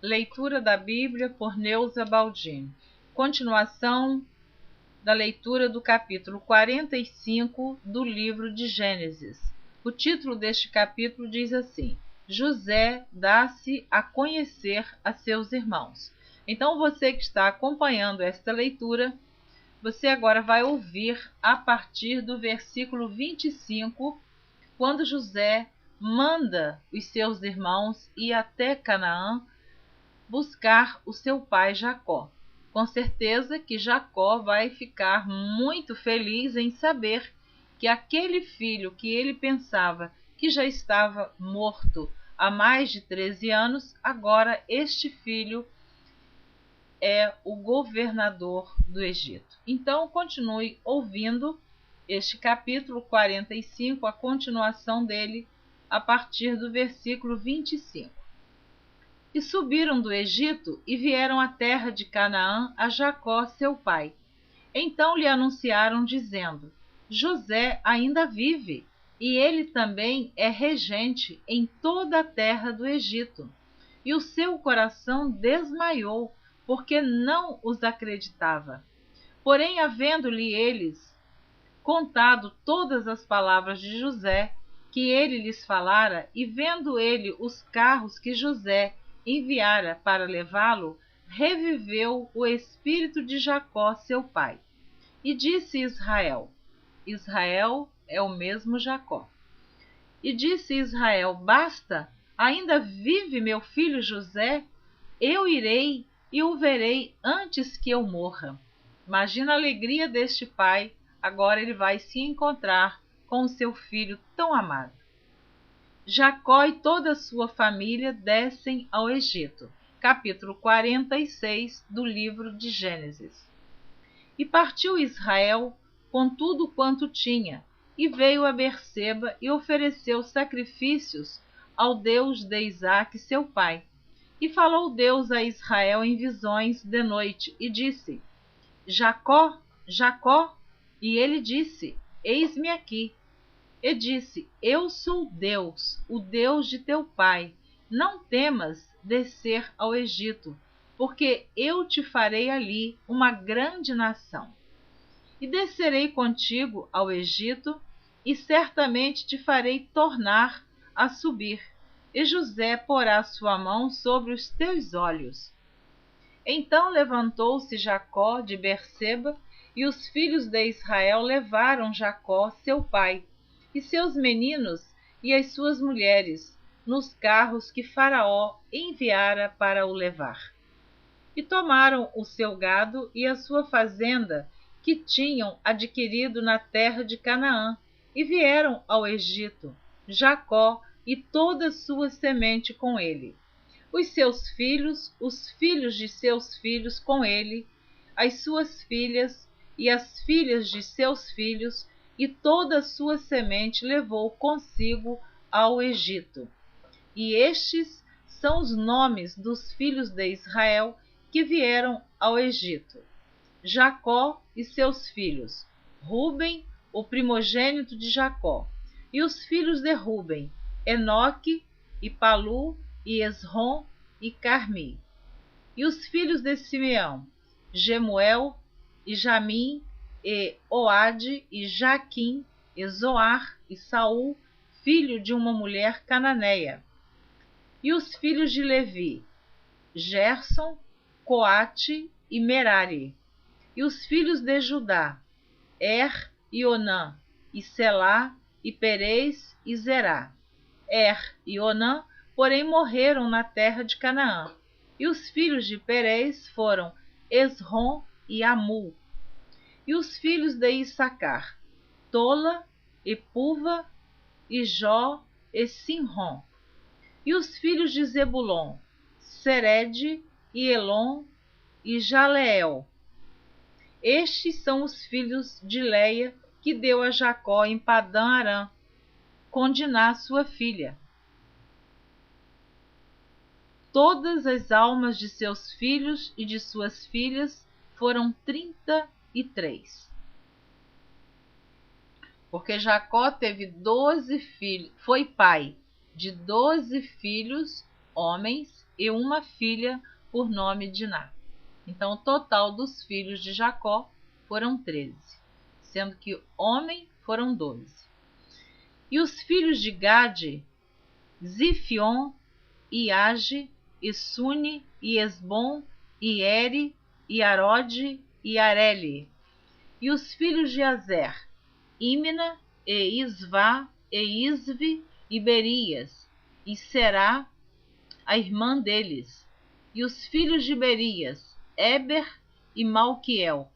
Leitura da Bíblia por Neuza Baldin. Continuação da leitura do capítulo 45 do livro de Gênesis. O título deste capítulo diz assim: José dá-se a conhecer a seus irmãos. Então, você que está acompanhando esta leitura, você agora vai ouvir a partir do versículo 25, quando José manda os seus irmãos ir até Canaã buscar o seu pai Jacó. Com certeza que Jacó vai ficar muito feliz em saber que aquele filho que ele pensava que já estava morto há mais de 13 anos, agora este filho é o governador do Egito. Então, continue ouvindo este capítulo 45, a continuação dele, a partir do versículo 25. E subiram do Egito e vieram à terra de Canaã a Jacó, seu pai. Então lhe anunciaram, dizendo: José ainda vive, e ele também é regente em toda a terra do Egito. E o seu coração desmaiou, porque não os acreditava. Porém, havendo-lhe eles contado todas as palavras de José, que ele lhes falara, e vendo ele os carros que José enviara para levá-lo, reviveu o espírito de Jacó, seu pai. E disse Israel: Israel é o mesmo Jacó. E disse Israel: basta, ainda vive meu filho José? Eu irei e o verei antes que eu morra. Imagina a alegria deste pai. Agora ele vai se encontrar com o seu filho tão amado. Jacó e toda a sua família descem ao Egito. Capítulo 46 do livro de Gênesis. E partiu Israel com tudo quanto tinha, e veio a Berseba e ofereceu sacrifícios ao Deus de Isaque, seu pai. E falou Deus a Israel em visões de noite, e disse: Jacó, Jacó. E ele disse: eis-me aqui. E disse: eu sou Deus, o Deus de teu pai. Não temas descer ao Egito, porque eu te farei ali uma grande nação. E descerei contigo ao Egito, e certamente te farei tornar a subir, e José porá sua mão sobre os teus olhos. Então levantou-se Jacó de Berseba, e os filhos de Israel levaram Jacó, seu pai, e seus meninos e as suas mulheres, nos carros que Faraó enviara para o levar. E tomaram o seu gado e a sua fazenda, que tinham adquirido na terra de Canaã, e vieram ao Egito, Jacó e toda a sua semente com ele. Os seus filhos, os filhos de seus filhos com ele, as suas filhas e as filhas de seus filhos, e toda a sua semente levou consigo ao Egito. E estes são os nomes dos filhos de Israel que vieram ao Egito: Jacó e seus filhos, Ruben, o primogênito de Jacó, e os filhos de Ruben, Enoque, e Palu, e Esrom, e Carmi. E os filhos de Simeão, Gemuel, e Jamim, e Oade, e Jaquim, e Zoar, e Saul, filho de uma mulher cananeia. E os filhos de Levi, Gerson, Coate e Merari. E os filhos de Judá, e Onã, e Selá, e Perez, e Zerá. E Onã, porém, morreram na terra de Canaã. E os filhos de Perez foram Esrom e Amul. E os filhos de Issacar, Tola, e Puva, e Jó, e Sinrom. E os filhos de Zebulon, Sered, e Elon, e Jaleel. Estes são os filhos de Leia, que deu a Jacó em Padã-Arã, com Diná, sua filha. Todas as almas de seus filhos e de suas filhas foram 33. Porque Jacó teve 12 filhos, foi pai de 12 filhos, homens, e uma filha por nome Diná. Então, o total dos filhos de Jacó foram 13, sendo que homem foram 12. E os filhos de Gade, Zifion, e Age, e Suni, e Esbom, e Eri, e Arode, e Areli. E os filhos de Azer, Imna, e Isvá, e Isvi, e Berias, e Será, a irmã deles. E os filhos de Berias, Eber e Malquiel.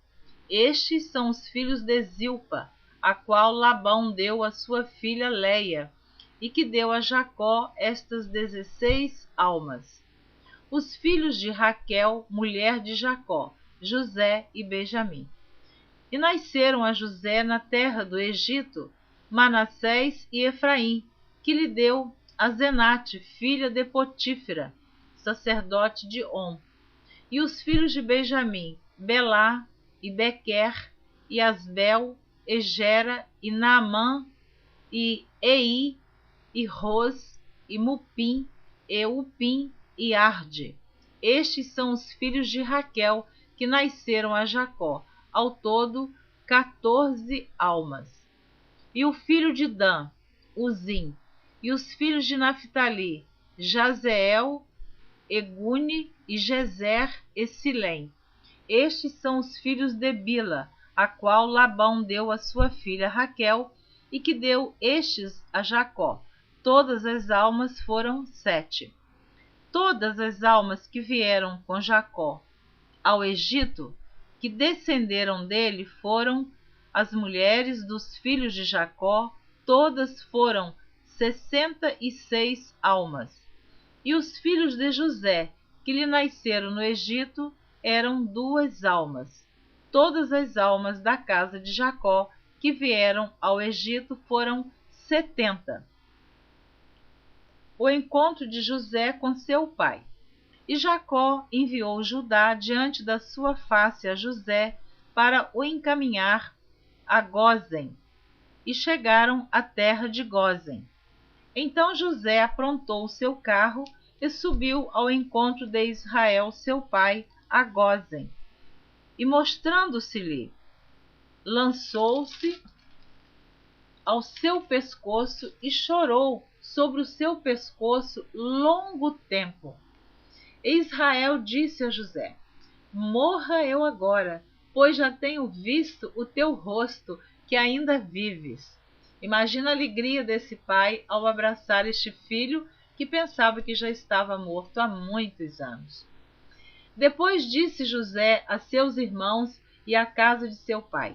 Estes são os filhos de Zilpa, a qual Labão deu a sua filha Leia, e que deu a Jacó estas 16 almas. Os filhos de Raquel, mulher de Jacó, José e Benjamim. E nasceram a José na terra do Egito, Manassés e Efraim, que lhe deu a Zenate, filha de Potífera, sacerdote de On. E os filhos de Benjamim, Belá e Bequer, e Asbel, e Gera, e Naamã, e Ei, e Ros, e Mupim, e Upim, e Arde. Estes são os filhos de Raquel, que nasceram a Jacó, ao todo 14 almas. E o filho de Dan, Uzim. E os filhos de Naphtali, Jazeel, Egune, e Jezer, e Silém. Estes são os filhos de Bila, a qual Labão deu a sua filha Raquel, e que deu estes a Jacó. Todas as almas foram 7. Todas as almas que vieram com Jacó ao Egito, que descenderam dele, foram as mulheres dos filhos de Jacó, todas foram 66 almas. E os filhos de José, que lhe nasceram no Egito, eram 2 almas. Todas as almas da casa de Jacó que vieram ao Egito foram 70. O encontro de José com seu pai. E Jacó enviou Judá diante da sua face a José para o encaminhar a Gósen, e chegaram à terra de Gósen. Então José aprontou o seu carro e subiu ao encontro de Israel, seu pai, a Gósen. E mostrando-se-lhe, lançou-se ao seu pescoço e chorou sobre o seu pescoço longo tempo. E Israel disse a José: morra eu agora, pois já tenho visto o teu rosto, que ainda vives. Imagina a alegria desse pai ao abraçar este filho que pensava que já estava morto há muitos anos. Depois disse José a seus irmãos e à casa de seu pai: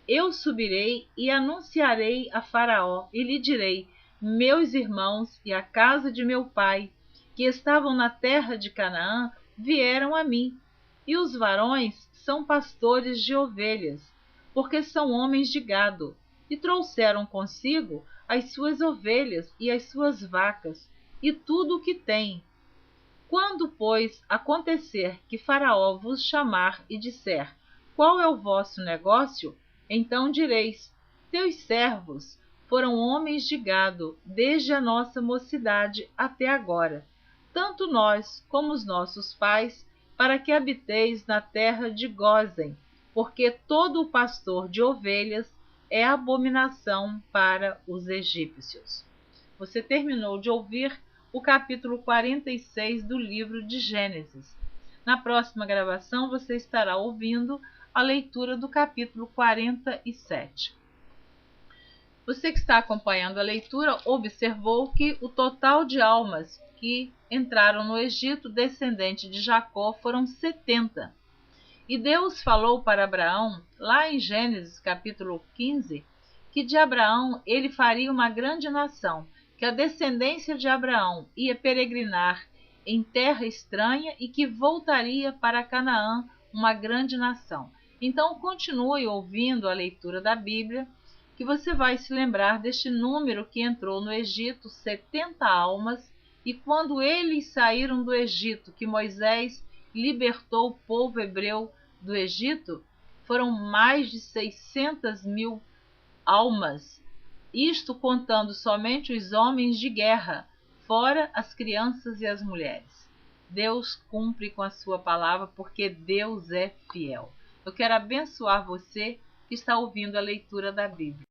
eu subirei e anunciarei a Faraó e lhe direi: meus irmãos e a casa de meu pai, que estavam na terra de Canaã, vieram a mim, e os varões são pastores de ovelhas, porque são homens de gado, e trouxeram consigo as suas ovelhas e as suas vacas, e tudo o que têm. Quando, pois, acontecer que Faraó vos chamar e disser: qual é o vosso negócio? Então direis: teus servos foram homens de gado, desde a nossa mocidade até agora, tanto nós como os nossos pais, para que habiteis na terra de Gósen, porque todo o pastor de ovelhas é abominação para os egípcios. Você terminou de ouvir o capítulo 46 do livro de Gênesis. Na próxima gravação você estará ouvindo a leitura do capítulo 47. Você que está acompanhando a leitura observou que o total de almas que entraram no Egito descendente de Jacó foram 70. E Deus falou para Abraão, lá em Gênesis capítulo 15, que de Abraão ele faria uma grande nação, que a descendência de Abraão ia peregrinar em terra estranha e que voltaria para Canaã uma grande nação. Então continue ouvindo a leitura da Bíblia, que você vai se lembrar deste número que entrou no Egito, 70 almas, e quando eles saíram do Egito, que Moisés libertou o povo hebreu do Egito, foram mais de 600.000 almas, isto contando somente os homens de guerra, fora as crianças e as mulheres. Deus cumpre com a sua palavra porque Deus é fiel. Eu quero abençoar você que está ouvindo a leitura da Bíblia.